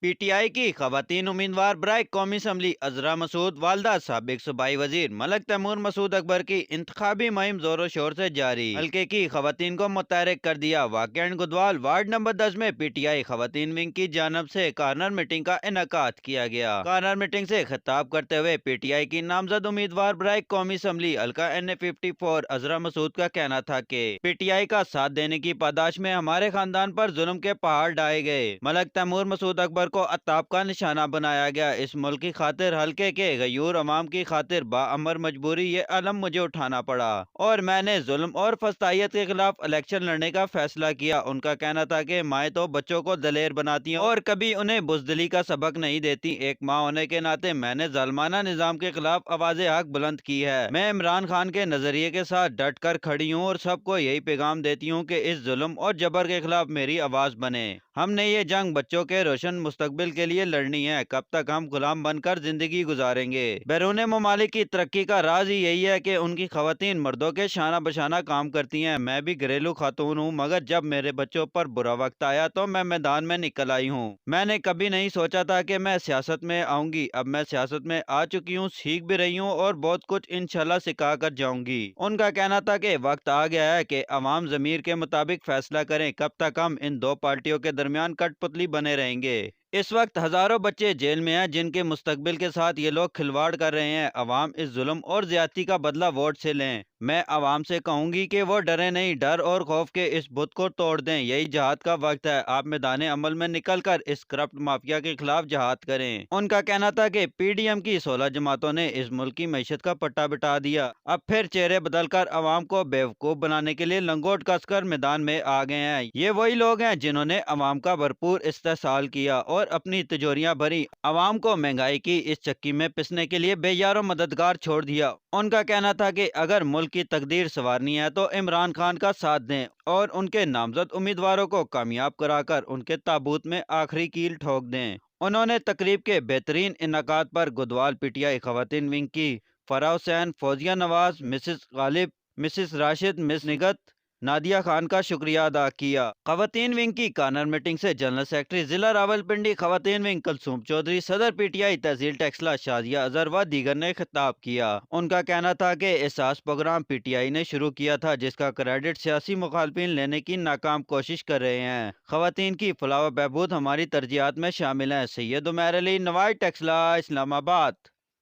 P T I की खवातीन उम्मीदवार बराए कौमी असम्बली अजरा मसूद वालदा साबिक सूबाई वजीर मलक तैमूर मसूद अकबर की इंतखाबी मुहिम जोरों शोर से जारी। हल्के की खवातीन को मुतहरिक कर दिया। वाकई गुदवाल वार्ड नंबर 10 में पी टी आई खवातीन विंग की जानब से कार्नर मीटिंग का इनकाद किया गया। कार्नर मीटिंग से खिताब करते हुए पी टी आई की नामजद उम्मीदवार बराए कौमी असम्बली हल्का NA 54 अजरा मसूद का कहना था कि पी टी आई का साथ देने की पादाश में हमारे खानदान पर जुल्म के पहाड़ ढाए गए। मलक तैमूर मसूद अकबर को अताब का निशाना बनाया गया। इस मुल्क की खातिर हल्के के गयूर अवाम की खातिर बाअमर मजबूरी ये अलम मुझे उठाना पड़ा और मैंने जुल्म और फस्तायत के खिलाफ इलेक्शन लड़ने का फैसला किया। उनका कहना था कि माएँ तो बच्चों को दलेर बनाती हैं और कभी उन्हें बुजदिली का सबक नहीं देती। एक माँ होने के नाते मैंने जालमाना निजाम के खिलाफ आवाज़ हक बुलंद की है। मैं इमरान खान के नजरिए के साथ डट कर खड़ी हूँ और सबको यही पैगाम देती हूँ कि इस जुल्म और जबर के खिलाफ मेरी आवाज़ बने। हमने ये जंग बच्चों के रोशन मुस्तकबिल के लिए लड़नी है। कब तक हम गुलाम बनकर जिंदगी गुजारेंगे? बैरून ममालिक की तरक्की का राज ही यही है कि उनकी खवातीन मर्दों के शाना बशाना काम करती हैं। मैं भी घरेलू खातून हूँ, मगर जब मेरे बच्चों पर बुरा वक्त आया तो मैं मैदान में निकल आई हूँ। मैंने कभी नहीं सोचा था कि मैं सियासत में आऊंगी। अब मैं सियासत में आ चुकी हूँ, सीख भी रही हूँ और बहुत कुछ इंशाल्लाह सिखा कर जाऊंगी। उनका कहना था कि वक्त आ गया है कि अवाम जमीर के मुताबिक फैसला करें। कब तक हम इन दो पार्टियों के दरमियान कठपुतली बने रहेंगे? इस वक्त हजारों बच्चे जेल में हैं जिनके मुस्तकबिल के साथ ये लोग खिलवाड़ कर रहे हैं। अवाम इस जुल्म और ज्यादती का बदला वोट से लें। मैं अवाम से कहूंगी कि वो डरे नहीं, डर और खौफ के इस बुत को तोड़ दें। यही जहाद का वक्त है। आप मैदान अमल में निकल कर इस करप्ट माफिया के खिलाफ जहाद करें। उनका कहना था कि PDM की 16 जमातों ने इस मुल्क की मैशत का पट्टा बिठा दिया। अब फिर चेहरे बदल कर अवाम को बेवकूफ बनाने के लिए लंगोट कसकर मैदान में आ गए हैं। ये वही लोग हैं जिन्होंने अवाम का भरपूर इस्तेहसाल किया और अपनी तिजोरियां भरी। अवाम को महंगाई की इस चक्की में पिसने के लिए बेयारो मददगार छोड़ दिया। उनका कहना था कि अगर मुल्क की तकदीर संवारनी है तो इमरान खान का साथ दें और उनके नामजद उम्मीदवारों को कामयाब कराकर उनके ताबूत में आखिरी कील ठोक दें। उन्होंने तकरीब के बेहतरीन इनकाद पर गुदवाल PTI खवातीन विंग की Farah Hussain, Fauzia Nawaz, Mrs Ghalib, Mrs Rashid, miss Nighat, Nadia Khan का शुक्रिया अदा किया। खवातीन विंग की कार्नर मीटिंग से जनरल सेक्रेटरी जिला रावलपिंडी खवातीन विंग कुलसूम चौधरी, सदर PTI तहसील टेक्सला शाजिया अजहर व दीगर ने खिताब किया। उनका कहना था कि एहसास प्रोग्राम PTI ने शुरू किया था जिसका क्रेडिट सियासी मुखालफिन लेने की नाकाम कोशिश कर रहे हैं। खवातीन की फलाह व बहबूद हमारी तरजीहात में शामिल है। सैयद उमैर अली, नवाई टेक्सला, इस्लामाबाद।